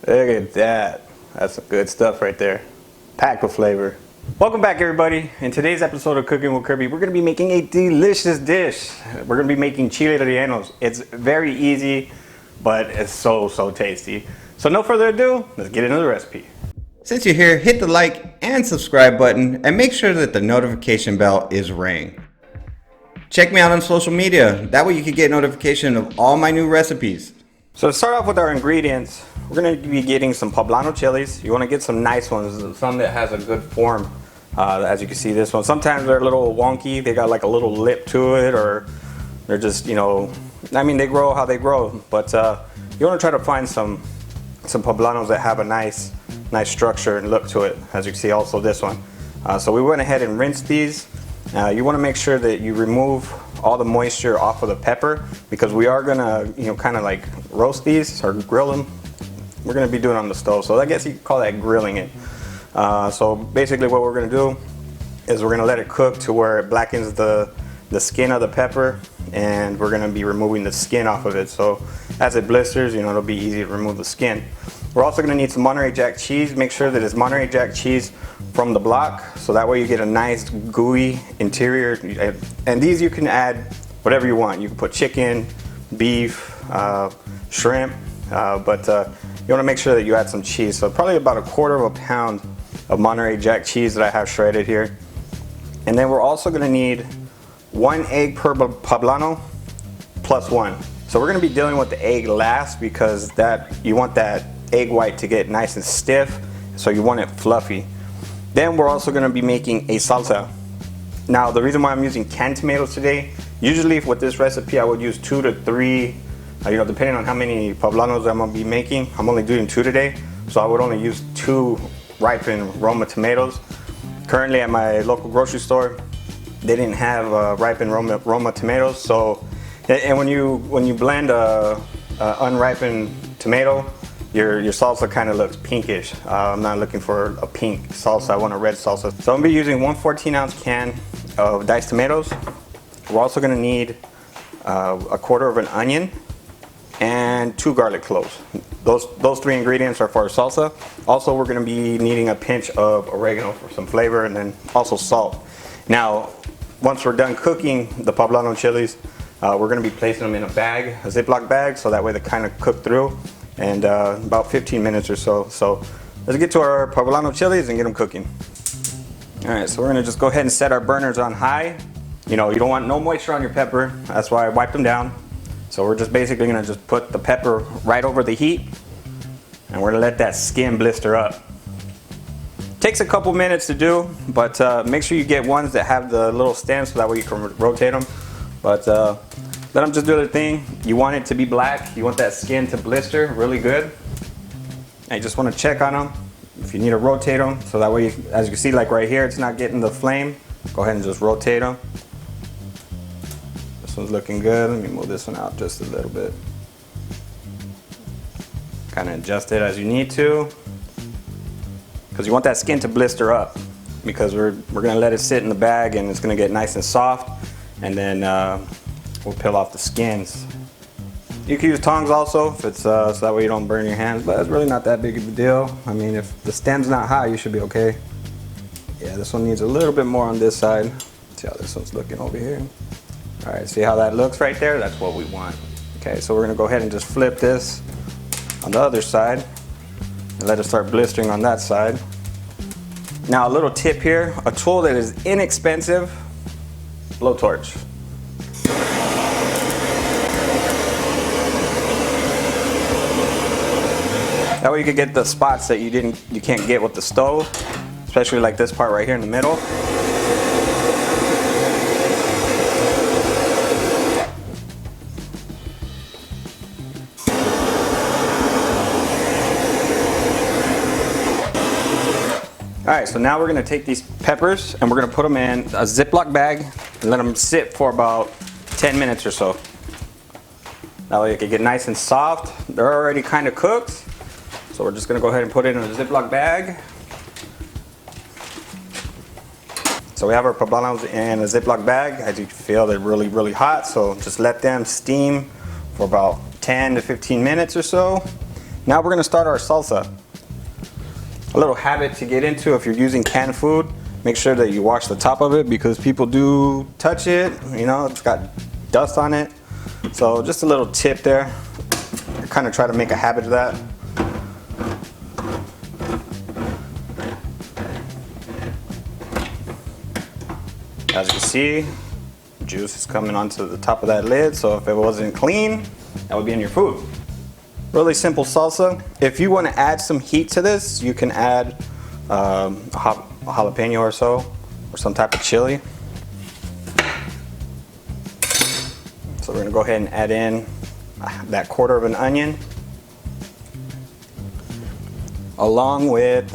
Look at that. That's some good stuff right there. Packed with flavor. Welcome back, everybody. In today's episode of Cooking with Kirby, we're going to be making a delicious dish. We're going to be making Chiles Rellenos. It's very easy, but it's so tasty. So no further ado, let's get into the recipe. Since you're here, hit the like and subscribe button and make sure that the notification bell is rang. Check me out on social media. That way you can get notification of all my new recipes. So to start off with our ingredients, we're going to be getting some poblano chilies. You want to get some nice ones, some that has a good form. As you can see, this one, sometimes they're a little wonky. They got like a little lip to it, or they're just, you know, I mean, they grow how they grow. But you want to try to find some poblanos that have a nice structure and look to it. As you can see, also this one. So we went ahead and rinsed these. You want to make sure that you remove all the moisture off of the pepper, because we are gonna, you know, kind of like roast these or grill them. We're gonna be doing it on the stove, so I guess you could call that grilling it. So basically what we're gonna do is we're gonna let it cook to where it blackens the skin of the pepper, and we're gonna be removing the skin off of it. So as it blisters, you know, it'll be easy to remove the skin. We're also gonna need some Monterey Jack cheese. Make sure that it's Monterey Jack cheese from the block, so that way you get a nice gooey interior. And these you can add whatever you want. You can put chicken, beef, shrimp, but you wanna make sure that you add some cheese. So probably about 1/4 pound of Monterey Jack cheese that I have shredded here. And then we're also gonna need 1 egg per poblano plus 1. So we're gonna be dealing with the egg last, because that you want that egg white to get nice and stiff, so you want it fluffy. Then we're also going to be making a salsa. Now the reason why I'm using canned tomatoes today, usually with this recipe I would use 2 to 3, you know, depending on how many poblanos I'm going to be making. I'm only doing 2 today, so I would only use 2 ripened Roma tomatoes. Currently at my local grocery store, they didn't have ripened Roma tomatoes. So, and when you blend a unripened tomato, your salsa kind of looks pinkish. I'm not looking for a pink salsa, I want a red salsa. So I'm going to be using 1 14-ounce can of diced tomatoes. We're also going to need 1/4 of an onion and 2 garlic cloves. Those 3 ingredients are for our salsa. Also, we're going to be needing a pinch of oregano for some flavor, and then also salt. Now, once we're done cooking the poblano chilies, we're going to be placing them in a bag, a Ziploc bag, so that way they kind of cook through. And about 15 minutes or so. So let's get to our poblano chilies and get them cooking. All right, so we're gonna just go ahead and set our burners on high. You know, you don't want no moisture on your pepper. That's why I wiped them down. So we're just basically gonna just put the pepper right over the heat, and we're gonna let that skin blister up. Takes a couple minutes to do, but make sure you get ones that have the little stem, so that way you can rotate them. But let them just do their thing. You want it to be black. You want that skin to blister really good. And you just want to check on them. If you need to rotate them, so that way, as you can see, like right here, it's not getting the flame. Go ahead and just rotate them. This one's looking good. Let me move this one out just a little bit. Kind of adjust it as you need to, because you want that skin to blister up. Because we're gonna let it sit in the bag, and it's gonna get nice and soft, and then we'll peel off the skins. You can use tongs also, if it's so that way you don't burn your hands, but it's really not that big of a deal. I mean, if the stem's not high, you should be okay. Yeah, this one needs a little bit more on this side. Let's see how this one's looking over here. All right, see how that looks right there? That's what we want. Okay, so we're gonna go ahead and just flip this on the other side and let it start blistering on that side. Now, a little tip here, a tool that is inexpensive, blowtorch. That way you can get the spots that you can't get with the stove, especially like this part right here in the middle. Alright, so now we're going to take these peppers and we're going to put them in a Ziploc bag and let them sit for about 10 minutes or so. That way it can get nice and soft. They're already kind of cooked. So we're just going to go ahead and put it in a Ziploc bag. So we have our poblanos in a Ziploc bag. As you can feel, they're really hot. So just let them steam for about 10 to 15 minutes or so. Now we're gonna start our salsa. A little habit to get into if you're using canned food, make sure that you wash the top of it because people do touch it, you know, it's got dust on it. So just a little tip there. I kind of try to make a habit of that. As you can see, juice is coming onto the top of that lid, so if it wasn't clean, that would be in your food. Really simple salsa. If you want to add some heat to this, you can add a jalapeno or so, or some type of chili. So we're going to go ahead and add in that quarter of an onion, along with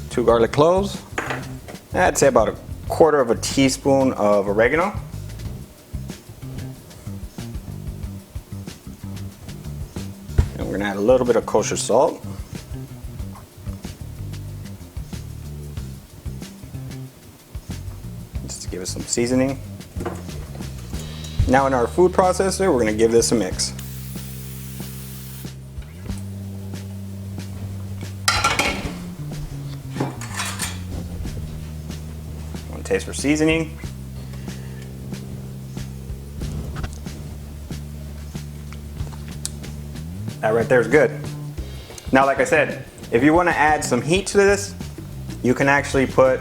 2 garlic cloves. I'd say about a quarter of a teaspoon of oregano. And we're gonna add a little bit of kosher salt. Just to give it some seasoning. Now in our food processor, we're gonna give this a mix. Taste for seasoning. That right there is good. Now, like I said, if you want to add some heat to this, you can actually put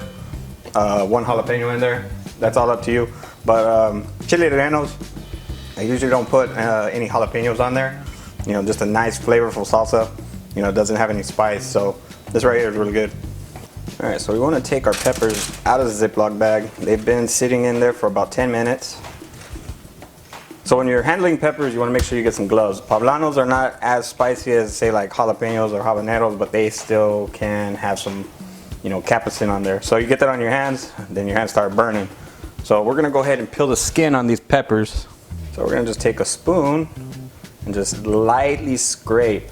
1 jalapeno in there. That's all up to you. But Chiles Rellenos, I usually don't put any jalapenos on there. You know, just a nice flavorful salsa. You know, it doesn't have any spice. So this right here is really good. All right, so we want to take our peppers out of the Ziploc bag. They've been sitting in there for about 10 minutes. So when you're handling peppers, you want to make sure you get some gloves. Poblanos are not as spicy as, say, like jalapenos or habaneros, but they still can have some, you know, capsaicin on there. So you get that on your hands, then your hands start burning. So we're gonna go ahead and peel the skin on these peppers. So we're gonna just take a spoon and just lightly scrape.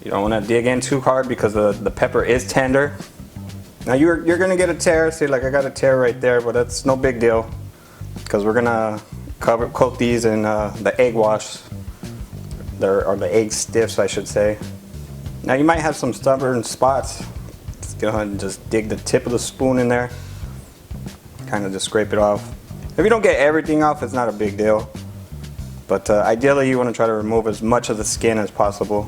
You don't want to dig in too hard because the pepper is tender. Now you're going to get a tear. See, like I got a tear right there, but that's no big deal because we're going to coat these in the egg wash, or the egg stiffs, I should say. Now you might have some stubborn spots. Let's go ahead and just dig the tip of the spoon in there. Kind of just scrape it off. If you don't get everything off, it's not a big deal. But ideally you want to try to remove as much of the skin as possible.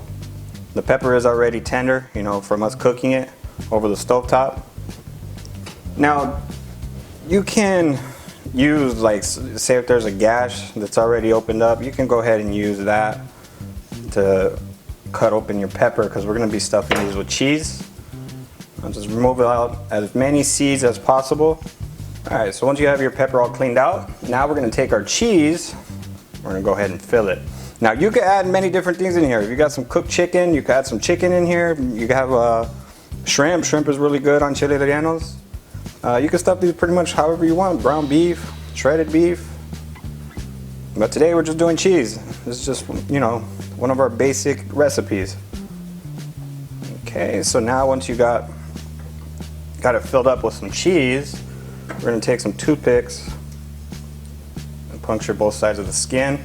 The pepper is already tender, you know, from us cooking it over the stovetop. Now, you can use, like, say if there's a gash that's already opened up, you can go ahead and use that to cut open your pepper because we're going to be stuffing these with cheese. I'll just remove out as many seeds as possible. Alright, so once you have your pepper all cleaned out, now we're going to take our cheese, we're going to go ahead and fill it. Now you can add many different things in here. If you got some cooked chicken, you can add some chicken in here. You can have shrimp. Shrimp is really good on Chiles Rellenos. You can stuff these pretty much however you want. Brown beef, shredded beef. But today we're just doing cheese. This is just, you know, one of our basic recipes. Okay, so now once you got it filled up with some cheese, we're gonna take some toothpicks and puncture both sides of the skin.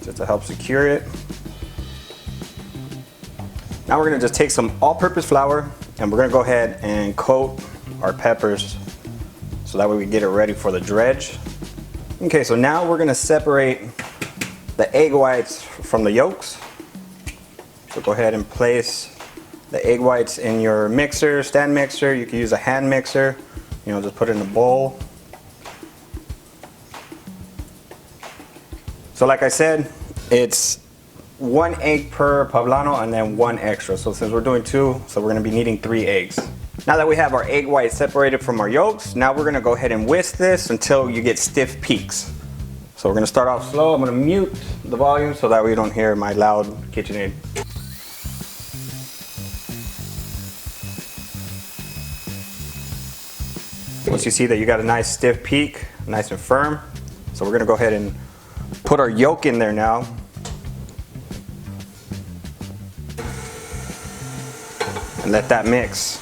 Just to help secure it. Now we're going to just take some all-purpose flour and we're going to go ahead and coat our peppers so that way we get it ready for the dredge. Okay, so now we're going to separate the egg whites from the yolks. So go ahead and place the egg whites in your mixer, stand mixer. You can use a hand mixer, you know, just put it in a bowl. So like I said, it's 1 egg per poblano and then 1 extra. So since we're doing 2, so we're going to be needing 3 eggs. Now that we have our egg whites separated from our yolks, now we're going to go ahead and whisk this until you get stiff peaks. So we're going to start off slow. I'm going to mute the volume so that way you don't hear my loud KitchenAid. Once you see that you got a nice stiff peak, nice and firm, so we're going to go ahead and put our yolk in there now. And let that mix.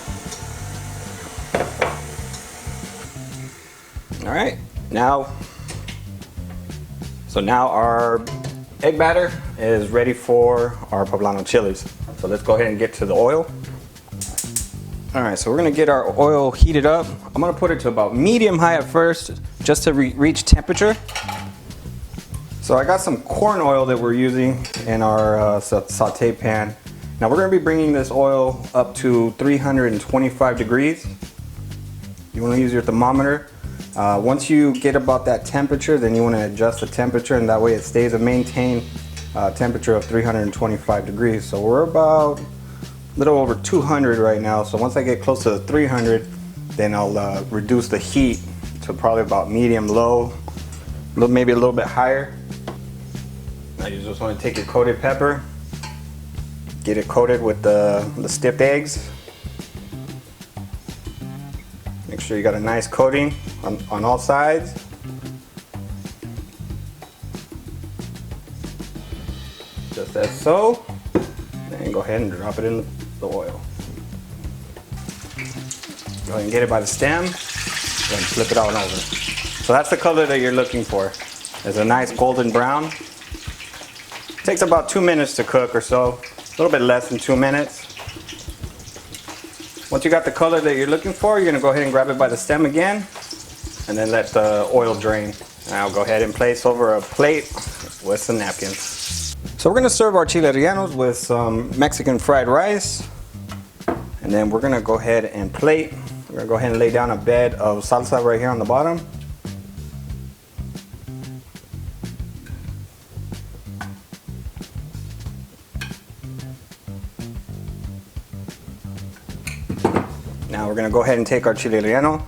All right, now our egg batter is ready for our poblano chilies. So let's go ahead and get to the oil. All right, so we're gonna get our oil heated up. I'm gonna put it to about medium high at first, just to reach temperature. So I got some corn oil that we're using in our saute pan. Now we're gonna be bringing this oil up to 325 degrees. You wanna use your thermometer. Once you get about that temperature, then you wanna adjust the temperature, and that way it stays a maintained temperature of 325 degrees. So we're about a little over 200 right now. So once I get close to 300, then I'll reduce the heat to probably about medium low, maybe a little bit higher. Now you just want to take your coated pepper, get it coated with the stiffed eggs. Make sure you got a nice coating on all sides. Just as so. Then go ahead and drop it in the oil. Go ahead and get it by the stem, and flip it on over. So that's the color that you're looking for. It's a nice golden brown. Takes about 2 minutes to cook or so, a little bit less than 2 minutes. Once you got the color that you're looking for, you're gonna go ahead and grab it by the stem again, and then let the oil drain. Now go ahead and place over a plate with some napkins. So we're gonna serve our Chiles Rellenos with some Mexican fried rice, and then we're gonna go ahead and plate. We're gonna go ahead and lay down a bed of salsa right here on the bottom. Now we're gonna go ahead and take our chile relleno,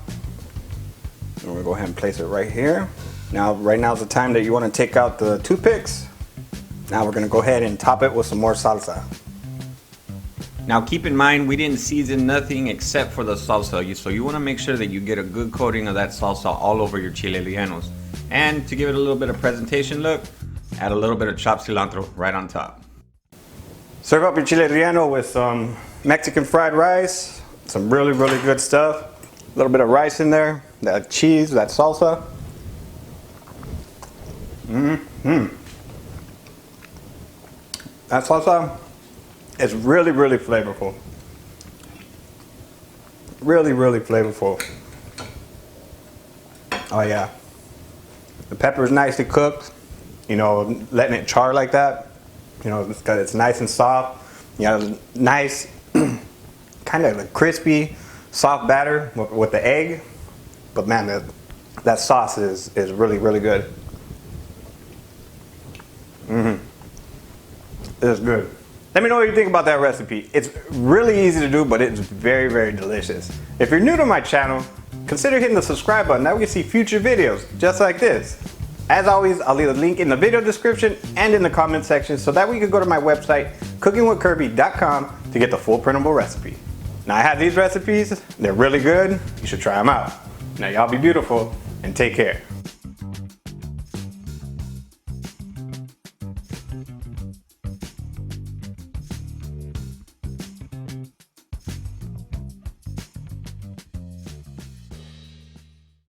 and we're gonna go ahead and place it right here. Right now is the time that you wanna take out the toothpicks. Now we're gonna go ahead and top it with some more salsa. Now keep in mind, we didn't season nothing except for the salsa, so you wanna make sure that you get a good coating of that salsa all over your chile rellenos. And to give it a little bit of presentation look, add a little bit of chopped cilantro right on top. Serve up your chile relleno with some Mexican fried rice. Some really, really good stuff. A little bit of rice in there, that cheese, that salsa. That salsa is really, really flavorful. Really, really flavorful. Oh yeah. The pepper is nicely cooked. You know, letting it char like that. You know, it's nice and soft. You know, nice. Kind of a crispy, soft batter with the egg, but man, that sauce is really, really good. It's good. Let me know what you think about that recipe. It's really easy to do, but it's very, very delicious. If you're new to my channel, consider hitting the subscribe button. That way you see future videos just like this. As always, I'll leave a link in the video description and in the comment section, so that way you can go to my website, cookingwithkirby.com, to get the full printable recipe. Now I have these recipes, they're really good, you should try them out. Now y'all be beautiful and take care.